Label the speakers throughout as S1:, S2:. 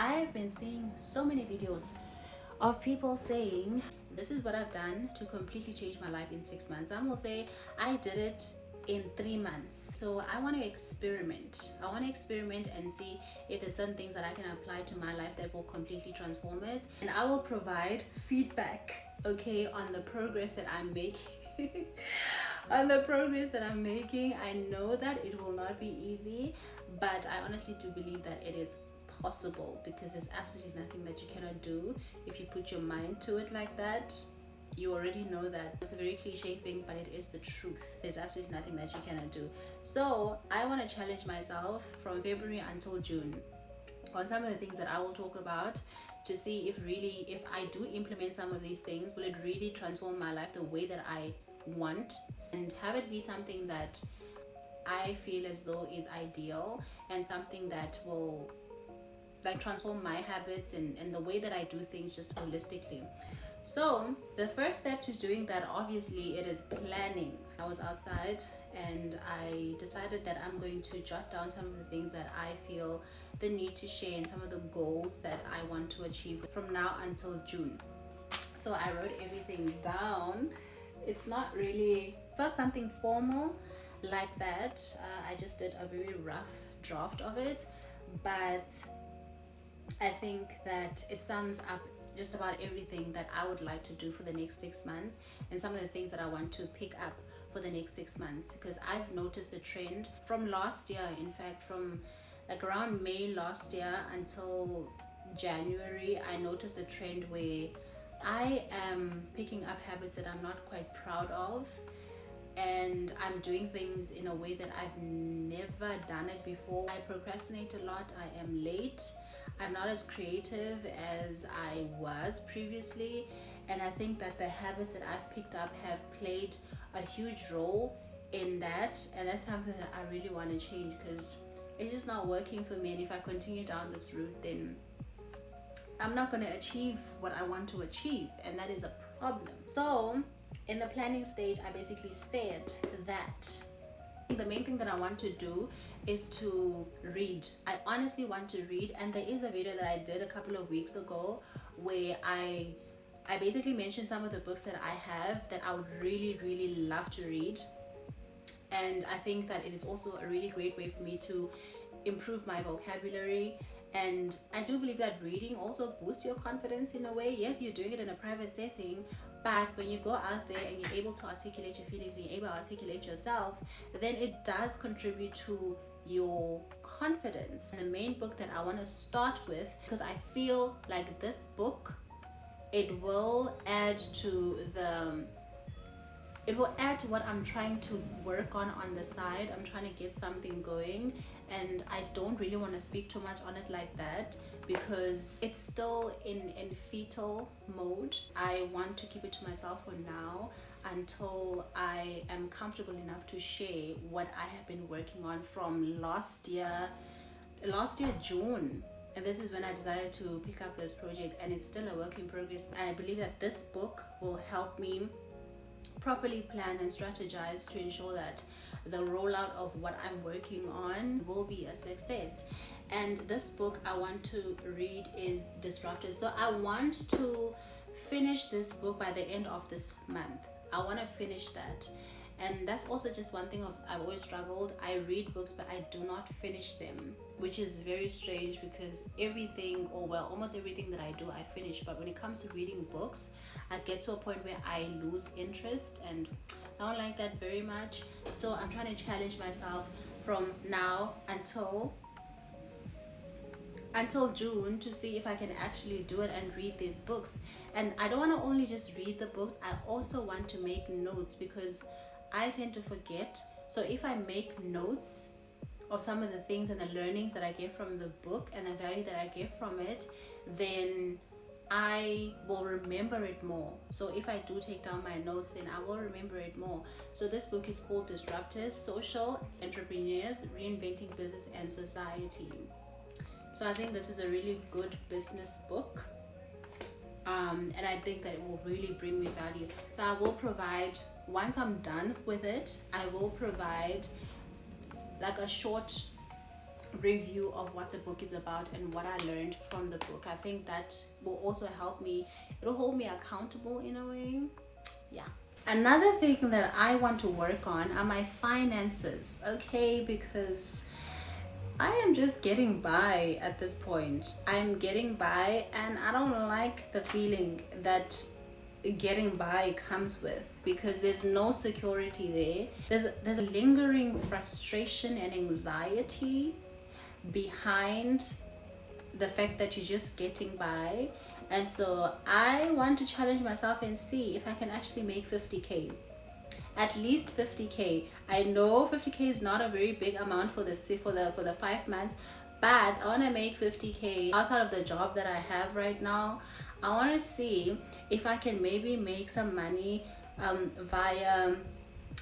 S1: I've been seeing so many videos of people saying, this is what I've done to completely change my life in 6 months. Some will say, I did it in 3 months. So I want to experiment. I want to experiment and see if there's certain things that I can apply to my life that will completely transform it. And I will provide feedback, okay, on the progress that I'm making. On the progress that I'm making. I know that it will not be easy, but I honestly do believe that it is possible, because there's absolutely nothing that you cannot do if you put your mind to it like that. You already know that. It's a very cliche thing, but it is the truth. There's absolutely nothing that you cannot do. So I want to challenge myself from February until June on some of the things that I will talk about, to see if I do implement some of these things, will it really transform my life the way that I want, and have it be something that I feel as though is ideal, and something that will transform my habits and the way that I do things just holistically. So the first step to doing that, obviously, it is planning. I was outside and I decided that I'm going to jot down some of the things that I feel the need to share, and some of the goals that I want to achieve from now until June. So I wrote everything down. It's not something formal like that. I just did a very rough draft of it, but I think that it sums up just about everything that I would like to do for the next 6 months, and some of the things that I want to pick up for the next 6 months. Because I've noticed a trend from last year, in fact, from like around May last year until January, I noticed a trend where I am picking up habits that I'm not quite proud of, and I'm doing things in a way that I've never done it before. I procrastinate a lot. I am late. I'm not as creative as I was previously, and I think that the habits that I've picked up have played a huge role in that, and that's something that I really want to change, because it's just not working for me. And if I continue down this route, then I'm not going to achieve what I want to achieve, and that is a problem. So in the planning stage, I basically said that the main thing that I want to do is to read. I honestly want to read, and there is a video that I did a couple of weeks ago where I basically mentioned some of the books that I have that I would really love to read. And I think that it is also a really great way for me to improve my vocabulary. And I do believe that reading also boosts your confidence in a way. Yes, you're doing it in a private setting, but when you go out there and you're able to articulate your feelings and you're able to articulate yourself, then it does contribute to your confidence. And the main book that I want to start with, because I feel like this book, it will add to what I'm trying to work on the side. I'm trying to get something going, and I don't really want to speak too much on it like that, because it's still in fetal mode. I want to keep it to myself for now until I am comfortable enough to share what I have been working on from last year June. And this is when I decided to pick up this project, and it's still a work in progress. And I believe that this book will help me properly plan and strategize to ensure that the rollout of what I'm working on will be a success. And this book I want to read is Disruptors. So I want to finish this book by the end of this month. I want to finish that. And that's also just one thing I've always struggled. I read books, but I do not finish them, which is very strange, because almost everything that I do, I finish. But when it comes to reading books, I get to a point where I lose interest, and I don't like that very much. So I'm trying to challenge myself from now until June to see if I can actually do it and read these books. And I don't want to only just read the books, I also want to make notes, because I tend to forget. So if I make notes of some of the things and the learnings that I get from the book and the value that I get from it, then I will remember it more. So if I do take down my notes, then I will remember it more. So this book is called Disruptors: Social Entrepreneurs Reinventing Business and Society. So I think this is a really good business book. And I think that it will really bring me value. So I will provide, once I'm done with it, I will provide like a short review of what the book is about and what I learned from the book. I think that will also help me. It'll hold me accountable in a way. Yeah. Another thing that I want to work on are my finances, okay? Because I am just getting by at this point. I'm getting by, and I don't like the feeling that getting by comes with, because there's no security there. There's a lingering frustration and anxiety behind the fact that you're just getting by. And so I want to challenge myself and see if I can actually make 50k, at least 50k. I know 50k is not a very big amount for the 5 months, but I want to make 50k outside of the job that I have right now. I want to see if I can maybe make some money via,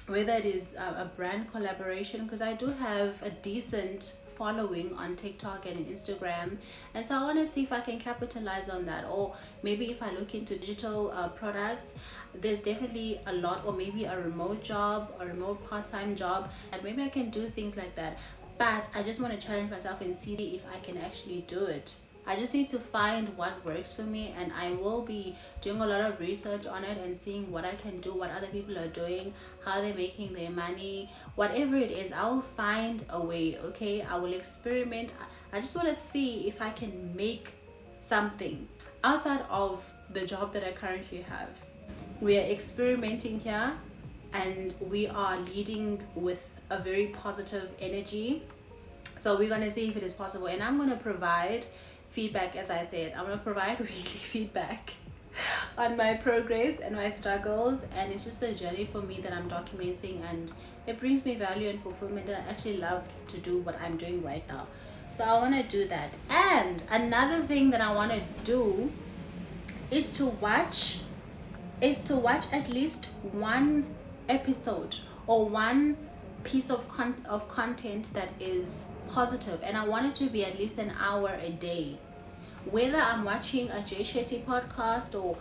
S1: whether it is a brand collaboration, because I do have a decent following on TikTok and Instagram, and so I want to see if I can capitalize on that. Or maybe if I look into digital products, there's definitely a lot. Or maybe a remote job, a remote part-time job, and maybe I can do things like that. But I just want to challenge myself and see if I can actually do it. I just need to find what works for me, and I will be doing a lot of research on it and seeing what I can do, what other people are doing, how they're making their money, whatever it is. I'll find a way, okay? I will experiment. I just want to see if I can make something outside of the job that I currently have. We are experimenting here, and we are leading with a very positive energy. So we're going to see if it is possible, and I'm going to provide feedback. As I said, I'm going to provide weekly feedback on my progress and my struggles, and it's just a journey for me that I'm documenting, and it brings me value and fulfillment, and I actually love to do what I'm doing right now. So I want to do that. And another thing that I want to do is to watch at least one episode or one piece of content that is positive, and I want it to be at least an hour a day. Whether I'm watching a Jay Shetty podcast or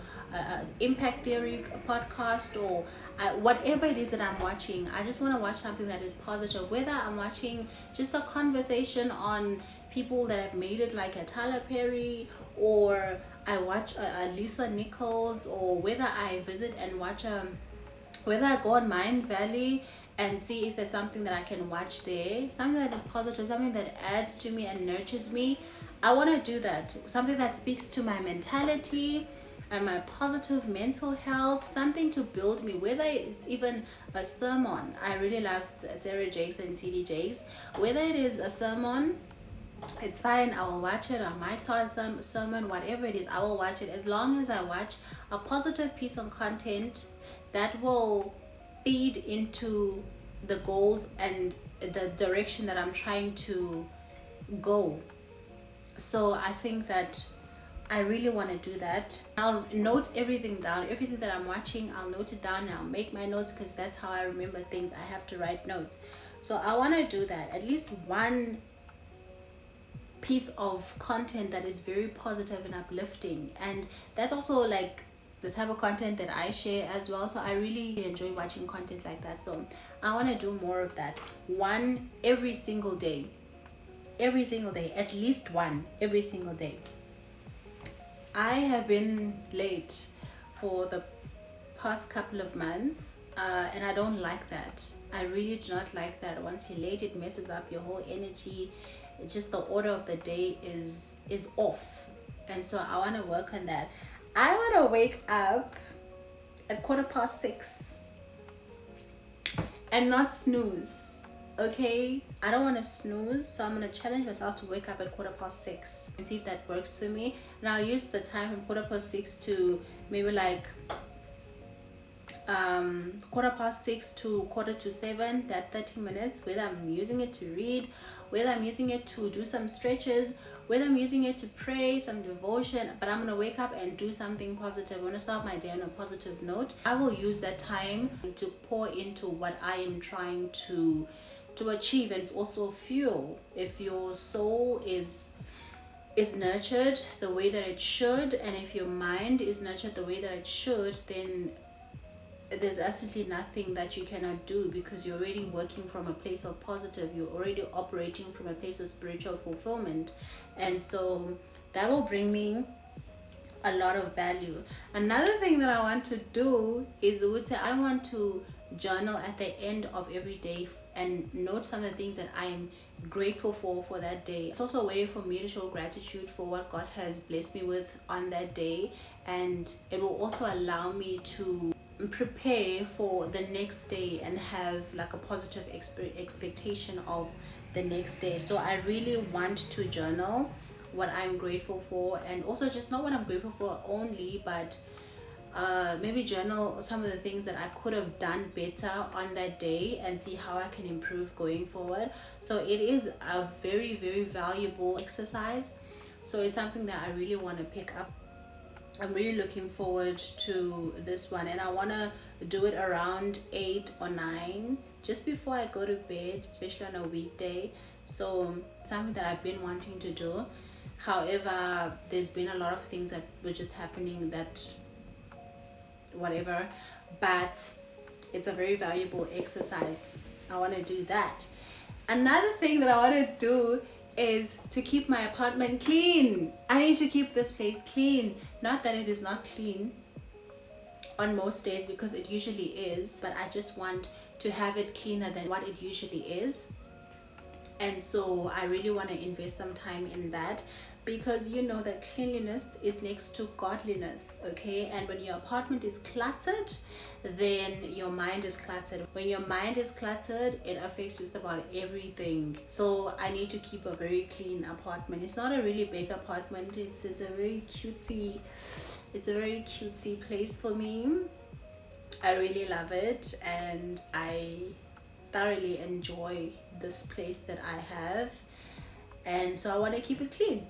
S1: Impact Theory podcast, or whatever it is that I'm watching, I just want to watch something that is positive. Whether I'm watching just a conversation on people that have made it, like a Tyler Perry, or I watch a Lisa Nichols, or whether I visit and watch whether I go on Mind Valley and see if there's something that I can watch there, something that is positive, something that adds to me and nurtures me. I want to do that. Something that speaks to my mentality and my positive mental health, something to build me, whether it's even a sermon. I really love Sarah Jakes and TD Jakes. Whether it is a sermon, it's fine. I will watch it. I might start some sermon, whatever it is, I will watch it, as long as I watch a positive piece of content that will feed into the goals and the direction that I'm trying to go. So I think that I really want to do that. I'll note everything down, everything that I'm watching, I'll note it down, and I'll make my notes, because that's how I remember things. I have to write notes. So I want to do that, at least one piece of content that is very positive and uplifting. And that's also like the type of content that I share as well. So I really enjoy watching content like that. So I want to do more of that. One every single day. Every single day. At least one every single day. I have been late for the past couple of months, and I don't like that. I really do not like that. Once you're late, it messes up your whole energy. It's just the order of the day is off. And so I want to work on that. I want to wake up at 6:15 and not snooze, okay? I don't want to snooze, so I'm going to challenge myself to wake up at 6:15 and see if that works for me. And I'll use the time from 6:15 to maybe like 6:15 to 6:45, that 30 minutes, whether I'm using it to read, whether I'm using it to do some stretches, whether I'm using it to pray, some devotion. But I'm going to wake up and do something positive. I want to start my day on a positive note. I will use that time to pour into what I am trying to achieve, and also fuel. If your soul is nurtured the way that it should, and if your mind is nurtured the way that it should, then there's absolutely nothing that you cannot do, because you're already working from a place of positive, you're already operating from a place of spiritual fulfillment. And so that will bring me a lot of value. Another thing that I want to do is, I want to journal at the end of every day and note some of the things that I am grateful for that day. It's also a way for me to show gratitude for what God has blessed me with on that day, and it will also allow me to prepare for the next day and have like a positive expectation of the next day. So I really want to journal what I'm grateful for, and also just not what I'm grateful for only, but maybe journal some of the things that I could have done better on that day and see how I can improve going forward. So it is a very, very valuable exercise. So it's something that I really want to pick up. I'm really looking forward to this one, and I want to do it around 8 or 9 just before I go to bed, especially on a weekday. So something that I've been wanting to do. However, there's been a lot of things that were just happening that whatever, but it's a very valuable exercise. I want to do that. Another thing that I want to do is to keep my apartment clean. I need to keep this place clean. Not that it is not clean on most days, because it usually is, but I just want to have it cleaner than what it usually is. And so I really want to invest some time in that, because you know that cleanliness is next to godliness, okay? And when your apartment is cluttered, then your mind is cluttered. When your mind is cluttered, it affects just about everything. So I need to keep a very clean apartment. It's not a really big apartment. It's a very cutesy place for me. I really love it, and I thoroughly enjoy this place that I have, and so I want to keep it clean.